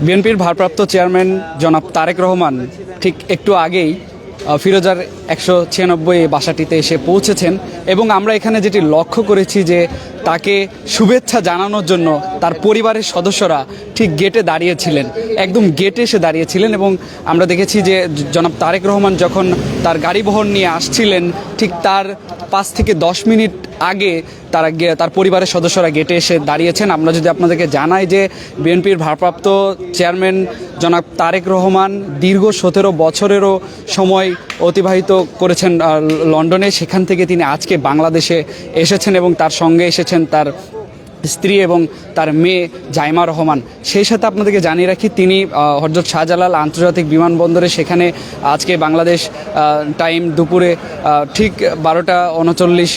বিএনপির ভারপ্রাপ্ত চেয়ারম্যান জনাব তারেক রহমান ঠিক একটু আগেই ফিরোজার 196 বাসাটিতে এসে পৌঁছেছেন এবং আমরা এখানে যেটি লক্ষ্য করেছি যে তাকে শুভেচ্ছা জানানোর জন্য তার পরিবারের সদস্যরা ঠিক গেটে দাঁড়িয়েছিলেন, একদম গেটে এসে দাঁড়িয়েছিলেন। এবং আমরা দেখেছি যে জনাব তারেক রহমান যখন তার গাড়ি বহর নিয়ে আসছিলেন ঠিক তার 5 থেকে 10 মিনিট আগে তার পরিবারের সদস্যরা গেটে এসে দাঁড়িয়েছেন। আমরা যদি আপনাদেরকে জানাই যে বিএনপির ভারপ্রাপ্ত চেয়ারম্যান জনাব তারেক রহমান দীর্ঘ 17 বছরেরও সময় অতিবাহিত করেছেন লন্ডনে। সেখান থেকে তিনি আজকে বাংলাদেশে এসেছেন এবং তার সঙ্গে এসেছেন তার স্ত্রী এবং তার মেয়ে জাইমা রহমান। সেই সাথে আপনাদেরকে জানিয়ে রাখি তিনি হযরত শাহজালাল আন্তর্জাতিক বিমানবন্দরে সেখানে আজকে বাংলাদেশ টাইম দুপুরে ঠিক 12:39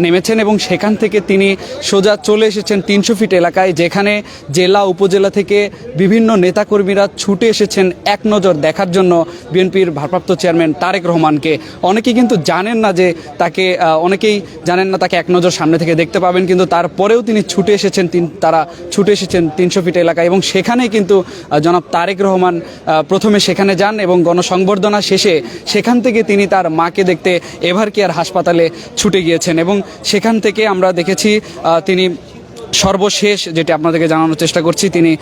নেমেছেন এবং সেখান থেকে তিনি সোজা চলে এসেছেন 300 ফিট এলাকায়, যেখানে জেলা উপজেলা থেকে বিভিন্ন নেতাকর্মীরা ছুটে এসেছেন এক নজর দেখার জন্য বিএনপির ভারপ্রাপ্ত চেয়ারম্যান তারেক রহমানকে। অনেকেই কিন্তু জানেন না যে অনেকেই জানেন না তাকে এক নজর সামনে থেকে দেখতে পাবেন, কিন্তু তারপরেও তিনি তারা ছুটে এসেছেন 300 ফিট এলাকায় এবং সেখানেই কিন্তু জনাব তারেক রহমান প্রথমে সেখানে যান এবং গণসংবর্ধনা শেষে সেখান থেকে তিনি তার মাকে দেখতে এভার কেয়ার হাসপাতালে ছুটে গিয়েছেন এবং সেখান থেকে আমরা দেখেছি তিনি সর্বশেষ যেটি আপনাদেরকে জানানোর চেষ্টা করছি, তিনি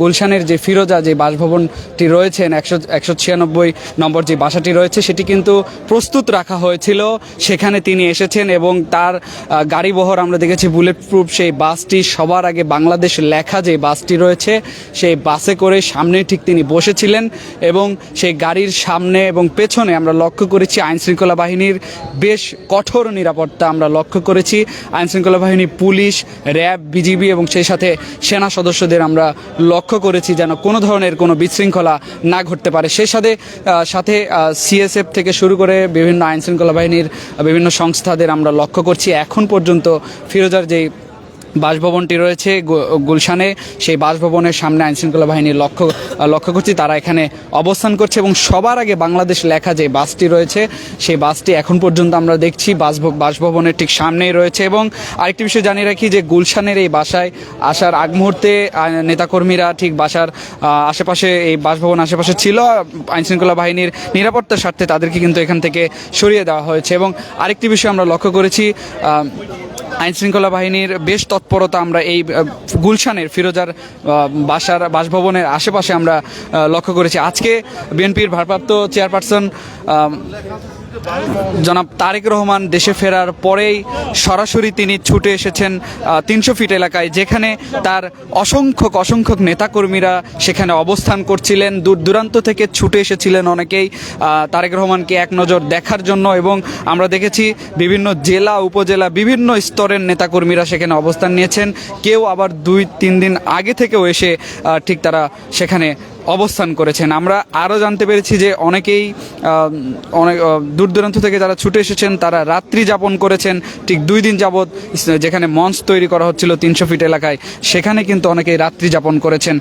গুলশানের যে ফিরোজা যে বাসভবনটি রয়েছেন 196 নম্বর যে বাসাটি রয়েছে সেটি কিন্তু প্রস্তুত রাখা হয়েছিল, সেখানে তিনি এসেছেন এবং তার গাড়ি বহর আমরা দেখেছি বুলেট প্রুফ সেই বাসটি, সবার আগে বাংলাদেশ লেখা যে বাসটি রয়েছে সেই বাসে করে সামনে ঠিক তিনি বসেছিলেন এবং সেই গাড়ির সামনে এবং পেছনে আমরা লক্ষ্য করেছি আইনশৃঙ্খলা বাহিনীর বেশ কঠোর নিরাপত্তা আমরা লক্ষ্য করেছি। আইনশৃঙ্খলা বাহিনী, পুলিশ, র্যাব, বিজিবি এবং সেই সাথে সেনা সদস্যদের আমরা লক্ষ্য করেছি যেন কোনো ধরনের কোনো বিশৃঙ্খলা না ঘটতে পারে। সেই সাথে সিএসএফ থেকে শুরু করে বিভিন্ন আইনশৃঙ্খলা বাহিনীর বিভিন্ন সংস্থাদের আমরা লক্ষ্য করছি। এখন পর্যন্ত ফিরোজার যেই বাসভবনটি রয়েছে গুলশানে সেই বাসভবনের সামনে আইনশৃঙ্খলা বাহিনীর লক্ষ্য করছি তারা এখানে অবস্থান করছে এবং সবার আগে বাংলাদেশ লেখা যে বাসটি রয়েছে সেই বাসটি এখন পর্যন্ত আমরা দেখছি বাসভবনের ঠিক সামনেই রয়েছে। এবং আরেকটি বিষয় জানিয়ে রাখি যে গুলশানের এই বাসায় আসার আগ মুহূর্তে নেতাকর্মীরা ঠিক বাসার আশেপাশে এই বাসভবন আশেপাশে ছিল, আইনশৃঙ্খলা বাহিনীর নিরাপত্তার স্বার্থে তাদেরকে কিন্তু এখান থেকে সরিয়ে দেওয়া হয়েছে। এবং আরেকটি বিষয় আমরা লক্ষ্য করেছি আইনশৃঙ্খলা বাহিনীর বেশ তৎপরতা আমরা এই গুলশানের ফিরোজার বাসভবনের আশেপাশে আমরা লক্ষ্য করেছি। আজকে বিএনপির ভারপ্রাপ্ত চেয়ারপারসন জনাব তারেক রহমান দেশে ফেরার পরেই সরাসরি তিনি ছুটে এসেছেন 300 ফিট এলাকায়, যেখানে তার অসংখ্য নেতাকর্মীরা সেখানে অবস্থান করছিলেন। দূর দূরান্ত থেকে ছুটে এসেছিলেন অনেকেই তারেক রহমানকে এক নজর দেখার জন্য এবং আমরা দেখেছি বিভিন্ন জেলা উপজেলা বিভিন্ন স্তরের নেতাকর্মীরা সেখানে অবস্থান নিয়েছেন। কেউ আবার 2-3 দিন আগে থেকেও এসে ঠিক তারা সেখানে অবস্থান করেছেন। আমরা আরও জানতে পেরেছি যে অনেকেই অনেক দূর দূরান্ত থেকে যারা ছুটে এসেছেন তারা রাত্রি যাপন করেছেন ঠিক 2 দিন যাবৎ, যেখানে মঞ্চ তৈরি করা হচ্ছিল 300 ফিট এলাকায় সেখানে কিন্তু অনেকেই রাত্রি যাপন করেছেন,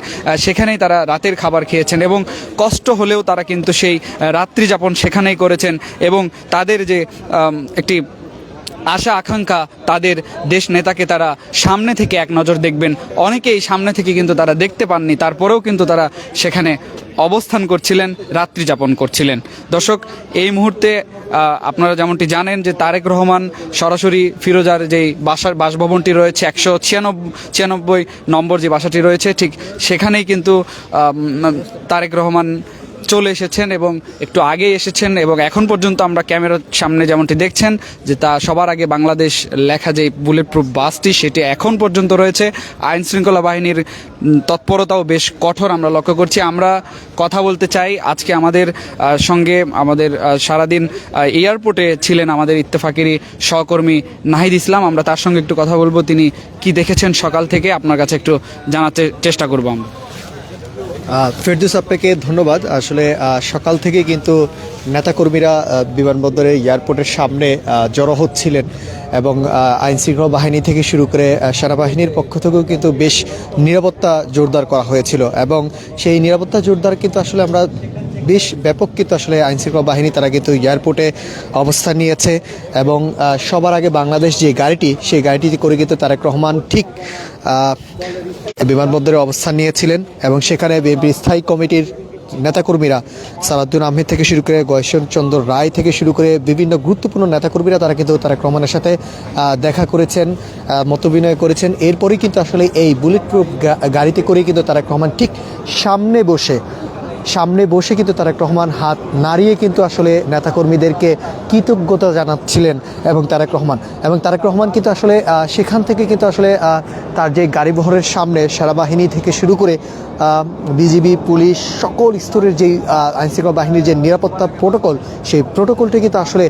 সেখানেই তারা রাতের খাবার খেয়েছেন এবং কষ্ট হলেও তারা কিন্তু সেই রাত্রি যাপন সেখানেই করেছেন এবং তাদের যে একটি আশা আকাঙ্ক্ষা তাদের দেশ নেতাকে তারা সামনে থেকে এক নজর দেখবেন, অনেকেই সামনে থেকে কিন্তু তারা দেখতে পাননি, তারপরেও কিন্তু তারা সেখানে অবস্থান করছিলেন, রাত্রি যাপন করছিলেন। দর্শক, এই মুহূর্তে আপনারা যেমনটি জানেন যে তারেক রহমান সরাসরি ফিরোজার যেই বাসভবনটি রয়েছে 196 নম্বর যে বাসাটি রয়েছে ঠিক সেখানেই কিন্তু তারেক রহমান চলে এসেছেন এবং একটু আগেই এসেছেন এবং এখন পর্যন্ত আমরা ক্যামেরার সামনে যেমনটি দেখছেন যে তা সবার আগে বাংলাদেশ লেখা যে বুলেট প্রুফ বাসটি সেটি এখন পর্যন্ত রয়েছে। আইনশৃঙ্খলা বাহিনীর তৎপরতাও বেশ কঠোর আমরা লক্ষ্য করছি। আমরা কথা বলতে চাই, আজকে আমাদের সঙ্গে সারাদিন এয়ারপোর্টে ছিলেন আমাদের ইত্তেফাকেরই সহকর্মী নাহিদ ইসলাম, আমরা তার সঙ্গে একটু কথা বলবো, তিনি কি দেখেছেন সকাল থেকে আপনার কাছে একটু জানাতে চেষ্টা করবো আমরা। ফেরদৌস, আপনাকে ধন্যবাদ। আসলে সকাল থেকে কিন্তু নেতাকর্মীরা বিমানবন্দরে এয়ারপোর্টের সামনে জড়ো হচ্ছিলেন এবং আইনশৃঙ্খলা বাহিনী থেকে শুরু করে সেনাবাহিনীর পক্ষ থেকেও কিন্তু বেশ নিরাপত্তা জোরদার করা হয়েছিল এবং সেই নিরাপত্তা জোরদার কিন্তু আসলে আমরা বেশ ব্যাপক কিন্তু আসলে আইনশৃঙ্খলা বাহিনী তারা কিন্তু এয়ারপোর্টে অবস্থান নিয়েছে এবং সবার আগে বাংলাদেশ যে গাড়িটি সেই গাড়িটি করে কিন্তু তারেক রহমান ঠিক বিমানবন্দরে অবস্থান নিয়েছিলেন এবং সেখানে বিএনপি স্থায়ী কমিটির নেতাকর্মীরা সালাউদ্দিন আহমেদ থেকে শুরু করে গয়েশ্বর চন্দ্র রায় থেকে শুরু করে বিভিন্ন গুরুত্বপূর্ণ নেতাকর্মীরা তারা কিন্তু তারেক রহমানের সাথে দেখা করেছেন, মতবিনিময় করেছেন। এরপরই কিন্তু আসলে এই বুলেট প্রুফ গাড়িতে করেই কিন্তু তারেক রহমান ঠিক সামনে বসে কিন্তু তারেক রহমান হাত নাড়িয়ে কিন্তু আসলে নেতাকর্মীদেরকে কৃতজ্ঞতা জানাচ্ছিলেন এবং তারেক রহমান কিন্তু আসলে সেখান থেকে কিন্তু আসলে তার যে গাড়িবহরের সামনে সেনাবাহিনী থেকে শুরু করে বিজিবি, পুলিশ, সকল স্তরের যেই আইনশৃঙ্খলা বাহিনীর যে নিরাপত্তা প্রোটোকল, সেই প্রোটোকলটি কিন্তু আসলে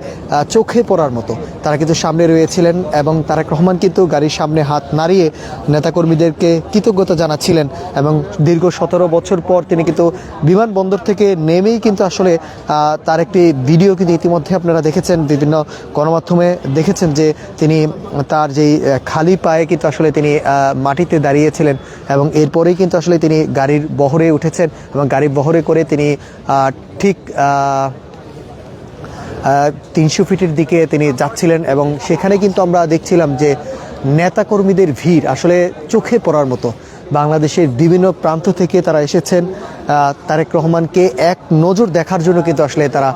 চোখে পড়ার মতো তারা কিন্তু সামনে রয়েছিলেন এবং তারেক রহমান কিন্তু গাড়ির সামনে হাত নাড়িয়ে নেতাকর্মীদেরকে কৃতজ্ঞতা জানাচ্ছিলেন এবং দীর্ঘ 17 বছর পর তিনি কিন্তু বিমানবন্দর থেকে নেমেই কিন্তু আসলে তার একটি ভিডিও কিন্তু ইতিমধ্যে আপনারা দেখেছেন, বিভিন্ন গণমাধ্যমে দেখেছেন যে তিনি তার যেই খালি পায়ে কিন্তু আসলে তিনি মাটিতে দাঁড়িয়েছিলেন এবং এরপরেই কিন্তু আসলে তিনি গাড়ির বহরে উঠেছেন এবং গাড়ির বহরে করে তিনি ঠিক 300 ফিটের দিকে তিনি যাচ্ছিলেন এবং সেখানে কিন্তু আমরা দেখছিলাম যে নেতাকর্মীদের ভিড় আসলে চোখে পড়ার মতো। বাংলাদেশের বিভিন্ন প্রান্ত থেকে তারা এসেছেন তারেক রহমানকে এক নজর দেখার জন্য কিন্তু আসলে তারা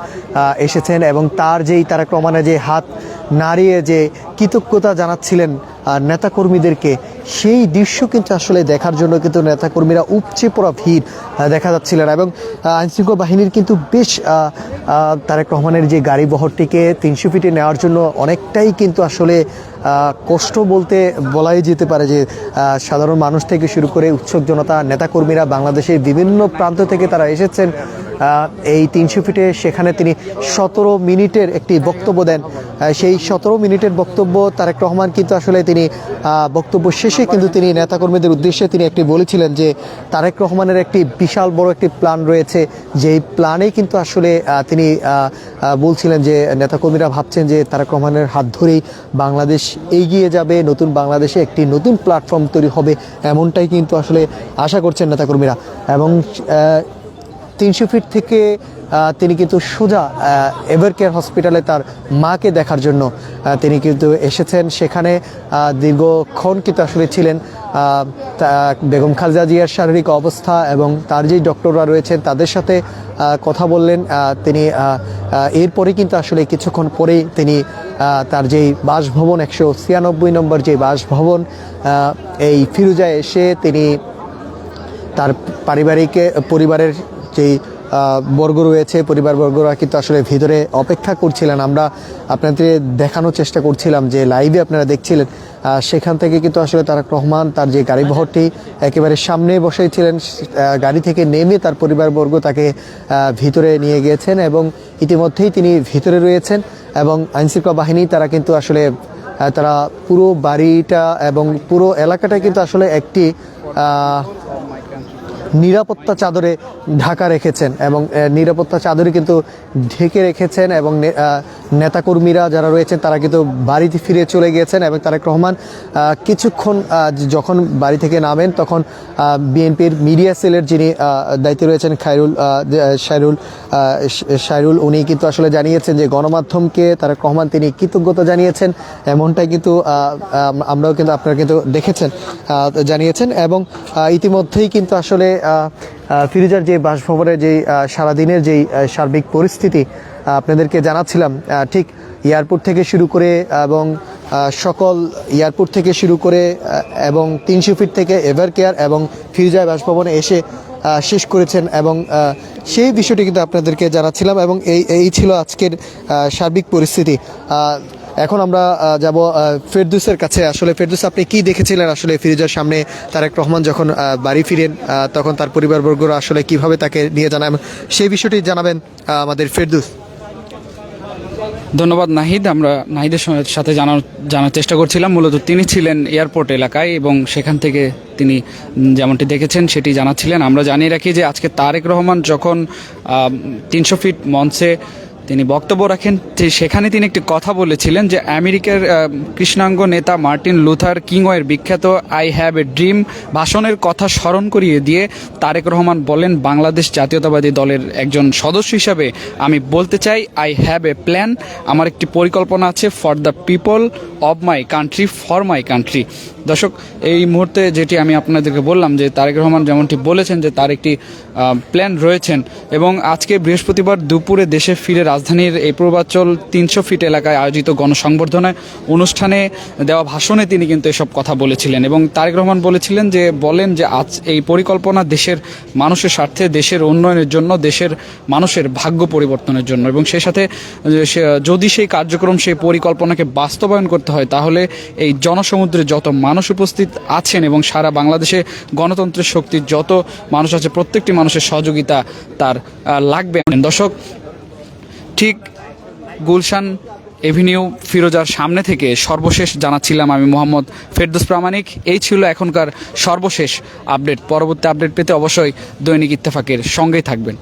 এসেছেন এবং তার যেই তারেক রহমানের যে হাত নাড়িয়ে যে কৃতজ্ঞতা জানাচ্ছিলেন নেতাকর্মীদেরকে, সেই দৃশ্য কিন্তু আসলে দেখার জন্য কিন্তু নেতাকর্মীরা উপচে পড়া ভিড় দেখা যাচ্ছিলেন এবং আইনশৃঙ্খলা বাহিনীর কিন্তু বেশ তারেক রহমানের যে গাড়ি বহরটিকে 300 ফিটে নেওয়ার জন্য অনেকটাই কিন্তু আসলে কষ্ট বলাই যেতে পারে যে সাধারণ মানুষ থেকে শুরু করে উৎসুক জনতা, নেতাকর্মীরা বাংলাদেশের বিভিন্ন প্রান্ত থেকে তারা এসেছেন এই 300 ফিটে। সেখানে তিনি 17 মিনিটের একটি বক্তব্য দেন। সেই 17 মিনিটের বক্তব্য তারেক রহমান কিন্তু আসলে তিনি বক্তব্য শেষে কিন্তু তিনি নেতাকর্মীদের উদ্দেশ্যে তিনি একটি বলেছিলেন যে তারেক রহমানের একটি বিশাল বড় একটি প্ল্যান রয়েছে, যেই প্ল্যানে কিন্তু আসলে তিনি বলছিলেন যে নেতাকর্মীরা ভাবছেন যে তারেক রহমানের হাত ধরেই বাংলাদেশ এগিয়ে যাবে, নতুন বাংলাদেশে একটি নতুন প্ল্যাটফর্ম তৈরি হবে, এমনটাই কিন্তু আসলে আশা করছেন নেতাকর্মীরা। এবং 300 ফিট থেকে তিনি কিন্তু সোজা এভারকেয়ার হসপিটালে তার মাকে দেখার জন্য তিনি কিন্তু এসেছেন। সেখানে দীর্ঘক্ষণ কিন্তু আসলে ছিলেন। বেগম খালেদা জিয়ার শারীরিক অবস্থা এবং তার যেই ডক্টররা রয়েছেন তাদের সাথে কথা বললেন তিনি। এরপরে কিন্তু আসলে কিছুক্ষণ পরেই তিনি তার যেই বাসভবন 196 নম্বর যে বাসভবন এই ফিরোজায় এসে তিনি তার পরিবারের যেই বর্গ রয়েছে, পরিবারবর্গরা কিন্তু আসলে ভিতরে অপেক্ষা করছিলেন। আমরা আপনাদের দেখানোর চেষ্টা করছিলাম যে লাইভে আপনারা দেখছিলেন, সেখান থেকে কিন্তু আসলে তারেক রহমান তার যে গাড়িবহরটি একেবারে সামনে বসেছিলেন, গাড়ি থেকে নেমে তার পরিবারবর্গ তাকে ভিতরে নিয়ে গিয়েছেন এবং ইতিমধ্যেই তিনি ভিতরে রয়েছেন এবং আইনশৃঙ্খলা বাহিনী তারা কিন্তু আসলে তারা পুরো বাড়িটা এবং পুরো এলাকাটা কিন্তু আসলে একটি নিরাপত্তা চাদরে ঢাকা রেখেছেন এবং নিরাপত্তা চাদরে কিন্তু ঢেকে রেখেছেন এবং নেতাকর্মীরা যারা রয়েছেন তারা কিন্তু বাড়িতে ফিরে চলে গিয়েছেন এবং তারেক রহমান কিছুক্ষণ যখন বাড়ি থেকে নামেন তখন বিএনপির মিডিয়া সেলের যিনি দায়িত্বে রয়েছেন শায়রুল, উনি কিন্তু আসলে জানিয়েছেন যে গণমাধ্যমকে তারেক রহমান তিনি কৃতজ্ঞতা জানিয়েছেন, এমনটাই কিন্তু আমরাও কিন্তু আপনারা কিন্তু দেখেছেন জানিয়েছেন। এবং ইতিমধ্যেই কিন্তু আসলে ফিরোজার যে বাসভবনের যেই সারাদিনের যেই সার্বিক পরিস্থিতি আপনাদেরকে জানাচ্ছিলাম, ঠিক এয়ারপোর্ট থেকে শুরু করে এবং সকল এয়ারপোর্ট থেকে শুরু করে এবং 300 ফিট থেকে এভারকেয়ার এবং ফিরোজা বাসভবনে এসে শেষ করেছেন এবং সেই বিষয়টি কিন্তু আপনাদেরকে জানাচ্ছিলাম এবং এই ছিল আজকের সার্বিক পরিস্থিতি। এখন আমরা যাব ফেরদৌসের কাছে। আসলে ফেরদৌস, আপনি কি দেখেছিলেন আসলে ফিরোজার সামনে তারেক রহমান যখন বাড়ি ফিরেন তখন তার পরিবারবর্গরা আসলে কিভাবে তাকে নিয়ে জানান, সেই বিষয়টি জানাবেন আমাদের ফেরদৌস। ধন্যবাদ নাহিদ। আমরা নাহিদের সাথে জানার চেষ্টা করছিলাম। মূলত তিনি ছিলেন এয়ারপোর্ট এলাকায় এবং সেখান থেকে তিনি যেমনটি দেখেছেন সেটি জানাচ্ছিলেন। আমরা জানিয়ে রাখি যে আজকে তারেক রহমান যখন 300 ফিট মঞ্চে তিনি বক্তব্য রাখেন, সেখানে তিনি একটি কথা বলেছিলেন যে আমেরিকার কৃষ্ণাঙ্গ নেতা মার্টিন লুথার কিংয়ের বিখ্যাত আই হ্যাভ এ ড্রিম ভাষণের কথা স্মরণ করিয়ে দিয়ে তারেক রহমান বলেন, বাংলাদেশ জাতীয়তাবাদী দলের একজন সদস্য হিসাবে আমি বলতে চাই, আই হ্যাভ এ প্ল্যান, আমার একটি পরিকল্পনা আছে for the people of my country, for my country. দর্শক, এই মুহূর্তে যেটি আমি আপনাদেরকে বললাম যে তারেক রহমান যেমনটি বলেছেন যে তার একটি প্ল্যান রয়েছেন, এবং আজকে বৃহস্পতিবার দুপুরে দেশে ফিরে রাজধানীর এই পূর্বাঞ্চল 300 ফিট এলাকায় আয়োজিত গণসংবর্ধনা অনুষ্ঠানে দেওয়া ভাষণে তিনি কিন্তু এসব কথা বলেছিলেন। এবং তারেক রহমান বলেছিলেন যে আজ এই পরিকল্পনা দেশের মানুষের স্বার্থে, দেশের উন্নয়নের জন্য, দেশের মানুষের ভাগ্য পরিবর্তনের জন্য, এবং সেই সাথে যদি সেই কার্যক্রম, সেই পরিকল্পনাকে বাস্তবায়ন করতে হয় তাহলে এই জনসমুদ্রে যত মানুষ উপস্থিত আছেন এবং সারা বাংলাদেশে গণতন্ত্রের শক্তির যত মানুষ আছে প্রত্যেকটি মানুষের সহযোগিতা তার লাগবে। দর্শক, ঠিক গুলশান এভিনিউ ফিরোজার সামনে থেকে সর্বশেষ জানাচ্ছিলাম আমি মোহাম্মদ ফেরদৌস প্রামাণিক। এই ছিল এখনকার সর্বশেষ আপডেট। পরবর্তী আপডেট পেতে অবশ্যই দৈনিক ইত্তেফাকের সঙ্গেই থাকবেন।